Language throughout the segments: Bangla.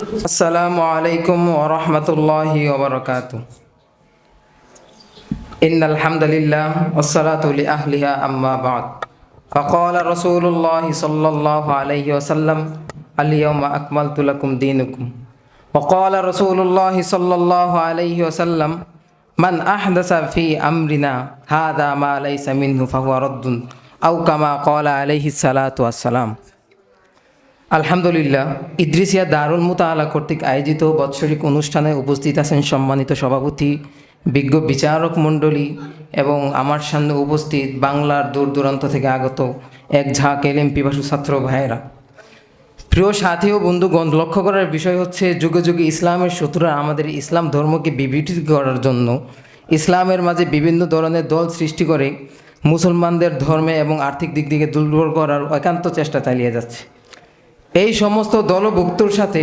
আসসালামু আলাইকুম ওয়া রাহমাতুল্লাহি ওয়া বারাকাতুহু। ইন্নাল হামদালিল্লাহ ওয়াসসালাতু লিআহলিহা আম্মা বা'দ। ফাকালা রাসূলুল্লাহি সাল্লাল্লাহু আলাইহি ওয়াসাল্লাম আল ইয়াওমা আকমালতু লাকুম দীনাকুম। ওয়া ক্বালা রাসূলুল্লাহি সাল্লাল্লাহু আলাইহি ওয়াসাল্লাম মান আহদাসা ফি আমরিনা হাযা মা লাইসা মিনহু ফাহুয়া রাদ্দুন আও কামা ক্বালা আলাইহিস সালাতু ওয়াসসালাম। আলহামদুলিল্লাহ, ইদ্রিসিয়া দারুল মুতাআলা কর্তৃক আয়োজিত বাৎসরিক অনুষ্ঠানে উপস্থিত আছেন সম্মানিত সভাপতি, বিজ্ঞ বিচারক মণ্ডলী এবং আমার সামনে উপস্থিত বাংলার দূর দূরান্ত থেকে আগত এক ঝাঁক এলেম পিপাসু ছাত্র ভাইয়েরা। প্রিয় সাথী ও বন্ধুগণ, লক্ষ্য করার বিষয় হচ্ছে যুগে যুগে ইসলামের শত্রুরা আমাদের ইসলাম ধর্মকে বিভীষিত করার জন্য ইসলামের মাঝে বিভিন্ন ধরনের দল সৃষ্টি করে মুসলমানদের ধর্মে এবং আর্থিক দিক থেকে দুর্বল করার একান্ত চেষ্টা চালিয়ে যাচ্ছে। এই সমস্ত দলভুক্তর সাথে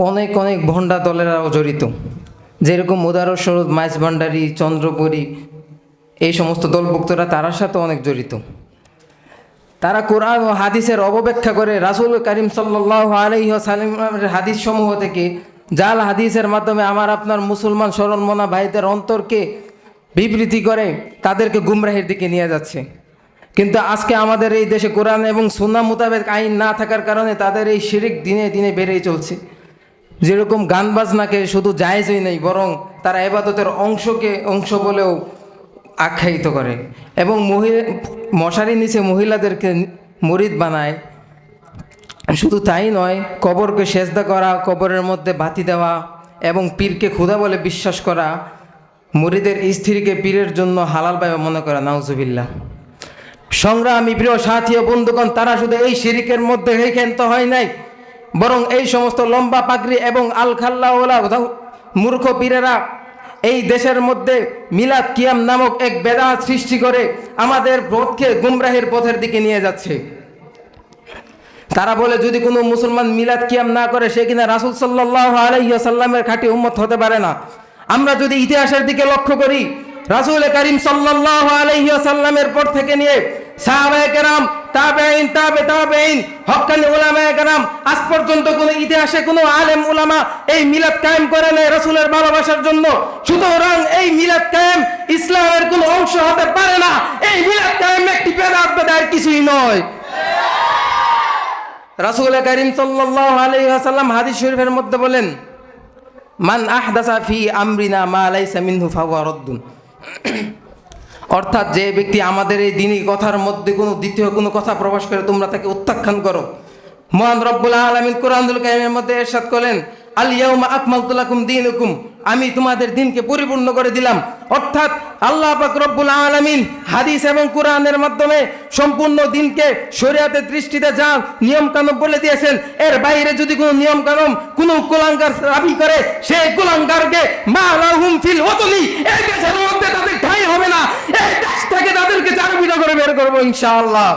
অনেক অনেক ভণ্ডা দলেরাও জড়িত, যেরকম উদাহরণস্বরূপ মাইজভান্ডারী, চন্দ্রপুরী, এই সমস্ত দলভুক্তরা তার সাথে অনেক জড়িত। তারা কোরআন ও হাদিসের অপব্যাখ্যা করে রাসূল করিম সাল্লাল্লাহু আলাইহি ওয়াসাল্লামের হাদিস সমূহ থেকে জাল হাদিসের মাধ্যমে আমার আপনার মুসলমান সরলমনা ভাইদের অন্তরকে বিবৃতি করে তাদেরকে গুমরাহির দিকে নিয়ে যাচ্ছে। কিন্তু আজকে আমাদের এই দেশে কোরআন এবং সুন্নাহ মোতাবেক আইন না থাকার কারণে তাদের এই শিরক দিনে দিনে বেড়েই চলছে। যেরকম গান বাজনাকে শুধু জায়েজই নেই, বরং তারা ইবাদতের অংশ বলেও আখ্যায়িত করে এবং মশারির নিচে মহিলাদেরকে মুরিদ বানায়। শুধু তাই নয়, কবরকে সেজদা করা, কবরের মধ্যে বাতি দেওয়া এবং পীরকে খোদা বলে বিশ্বাস করা, মুরিদের স্ত্রীকে পীরের জন্য হালাল ভাবে মনে করা, নাউজুবিল্লাহ। সংগ্রামী প্রিয় সাথী ও বন্ধুগণ, তারা শুধু এই শিরিকের মধ্যে ক্ষান্ত হয় নাই, বরং এই সমস্ত লম্বা পাগড়ি এবং আল খাল্লাওয়ালা মূর্খ পীরেরা এই দেশের মধ্যে মিলাদ কিয়াম নামক এক বেদাত সৃষ্টি করে আমাদের পথকে গুমরাহের পথের দিকে নিয়ে যাচ্ছে। তারা বলে যদি কোনো মুসলমান মিলাদ কিয়াম না করে সে কিনা রাসূল সাল্লাল্লাহু আলাইহি ওয়াসাল্লামের খাঁটি উম্মত হতে পারে না। আমরা যদি ইতিহাসের দিকে লক্ষ্য করি, রাসূল করিম সাল্লাল্লাহু আলাইহি ওয়াসাল্লামের পর থেকে নিয়ে সাহাবায়ে কেরাম, তাবেঈন, তাবেঈন, হক্কানি উলামায়ে কেরাম, আজ পর্যন্ত কোনো ইতিহাসে কোনো আলেম উলামা এই মিলাদ কায়েম করে নাই রাসূলের ভালোবাসার জন্য। সুতরাং এই মিলাদ কায়েম ইসলামের কোনো অংশ হতে পারে না। এই মিলাদ কায়েম একটি বেদাত, আর কিছুই নয়। রাসূল করিম সাল্লাল্লাহু আলাইহি ওয়াসাল্লাম হাদিস শরীফের মধ্যে বলেন, মান আহদাসা ফি আমরিনা মা লাইসা মিনহু ফাহুয়া রাদ্দুন। অর্থাৎ যে ব্যক্তি আমাদের এই দ্বীনি কথার মধ্যে কোনো দ্বিতীয় কোনো কথা প্রকাশ করে তোমরা তাকে প্রত্যাখ্যান করো। মহান রব্বুল আলামিন কুরআনুল কারীমের মধ্যে ইরশাদ করেন, আল ইয়াউমা আকমালতু লাকুম দীনাকুম, আমি তোমাদের দ্বীনকে পরিপূর্ণ করে দিলাম। অর্থাৎ আল্লাহ পাক রব্বুল আলামিন হাদিস এবং কোরআনের মাধ্যমে সম্পূর্ণ দ্বীনকে শরীয়তের দৃষ্টিতে যা নিয়ম কানুন বলে দিয়েছেন, এর বাইরে যদি কোনো নিয়ম কানুন কোনো কুলাঙ্গার দাবি করে, সেই কুলাঙ্গারকে মা লাহুম ফিল ওয়াতনি, এই দেশের মধ্যে তাদের ঠাঁই হবে না। এই দেশ থেকে তাদেরকে চারবিটা করে বের করবো ইনশাআল্লাহ।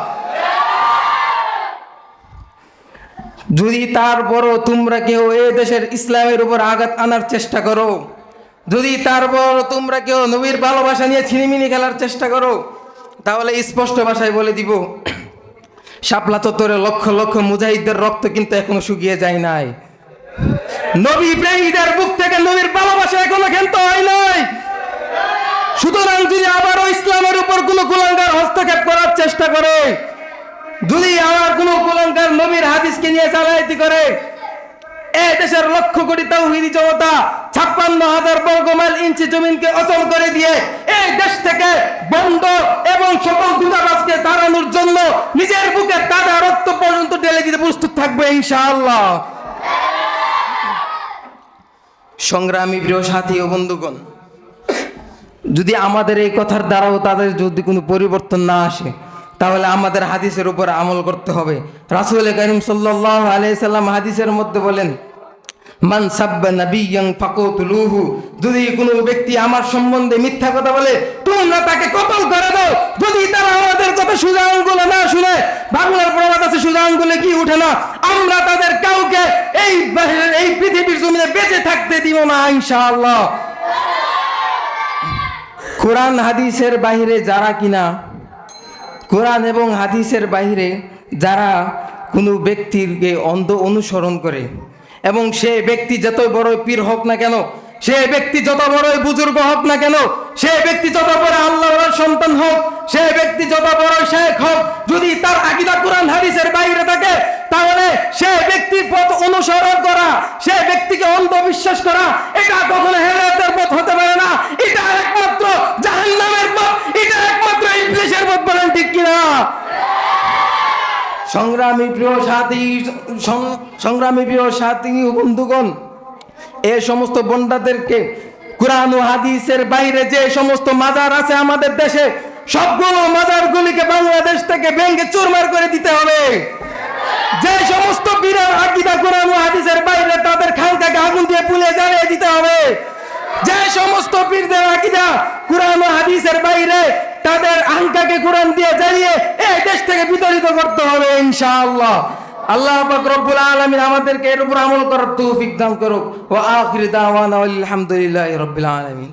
যদি তারপরও তোমরা কেউ এই দেশের ইসলামের উপর আঘাত আনার চেষ্টা করো, যদি তারপর তোমরা কেউ নবীর ভালোবাসা নিয়ে ছিনিমিনি খেলার চেষ্টা করো, তাহলে স্পষ্ট ভাষায় বলে দিব, শাপলা চত্বরে লক্ষ লক্ষ মুজাহিদদের রক্ত কিন্তু এখনো শুকিয়ে যায় নাই। নবী প্রেমীদের বুক থেকে নবীর ভালোবাসা এখনো ক্ষান্ত হয় নাই। সুতরাং যদি আবারও ইসলামের উপর কোনো কুলাঙ্গার হস্তক্ষেপ করার চেষ্টা করে, যদি আমার কোনো কুলাঙ্গার নবীর হাদিসকে নিয়ে চালাইতি করে, এই দেশের লক্ষ কোটি তাওহীদি জনতা ৫৬,০০০ বর্গমাইল ইঞ্চি জমিনকে অচল করে দিয়ে এই দেশ থেকে বন্ধ এবং সকল দূতাবাসকে তাড়ানোর জন্য নিজের বুকে তাজা রক্ত পর্যন্ত ঢেলে দিতে প্রস্তুত থাকবে ইনশাআল্লাহ। সংগ্রামী প্রিয় সাথী ও বন্ধুগণ, যদি আমাদের এই কথার দ্বারাও তাদের যদি কোনো পরিবর্তন না আসে, তাহলে আমাদের হাদিসের উপর আমল করতে হবে। রাসূল করিম সাল্লাল্লাহু আলাইহি সাল্লাম হাদিসের মধ্যে বলেন, মান সাব্বা নাবিয়্যান ফাকুতুলুহু, যদি কোনো ব্যক্তি আমার সম্বন্ধে মিথ্যা কথা বলে তোমরা তাকে কতল করে দাও। যদি তারা আমাদের কথা সোজা আঙ্গুলে না শুনে, বাংলার প্রবাদ আছে সোজা আঙ্গুলে কি উঠে না, আমরা তাদের কাউকে এই পৃথিবীর জমিনে বেঁচে থাকতে দিব না ইনশাআল্লাহ। কোরআন হাদিসের বাইরে যারা কিনা, কোরআন এবং হাদিসের বাইরে যারা কোনো ব্যক্তিকে অন্ধ অনুসরণ করে, এবং সে ব্যক্তি যত বড় পীর হোক না কেন, সে ব্যক্তি যত বড়ই বুজুর্গ হোক না কেন, সে ব্যক্তি যত বড় আল্লাহর সন্তান হোক, সে ব্যক্তি যত বড় শেখ হোক, যদি তার আকীদা কোরআন হাদিসের বাইরে থাকে, তাহলে সে ব্যক্তির পথ অনুসরণ করা, সে ব্যক্তিকে অন্ধবিশ্বাস করা, এটা কখনো হেদায়েতের পথ হতে পারে না। এটা একমাত্র জাহান্নামের পথ, এটা একমাত্র ইবলীসের পথ। বলেন ঠিক কিনা? সংগ্রামী প্রিয় সাথী বন্ধুগণ, এই সমস্ত বন্ডাদেরকে কুরআন ও হাদিসের বাইরে যে সমস্ত মাজার আছে আমাদের দেশে, সবগুলো মাজারগুলিকে বাংলাদেশ থেকে ভেঙে চুরমার করে দিতে হবে। যে সমস্ত পীরের আকীদা কোরআন ও হাদিসের বাইরে, তাদের খানকাকে আগুন দিয়ে পুড়িয়ে জ্বালিয়ে দিতে হবে। যে সমস্ত পীরদের আকীদা কোরআন ও হাদিসের বাইরে, তাদের আহকাকে কোরআন দিয়ে জ্বালিয়ে এই দেশ থেকে বিতাড়িত করতে হবে ইনশাআল্লাহ। আল্লাহ পাক রব্বুল আলামিন আমাদেরকে এর উপর আমল করার তৌফিক দান করুক। ওয়া আখিরু দাওয়ানা আলহামদুলিল্লাহি রাব্বিল আলামিন।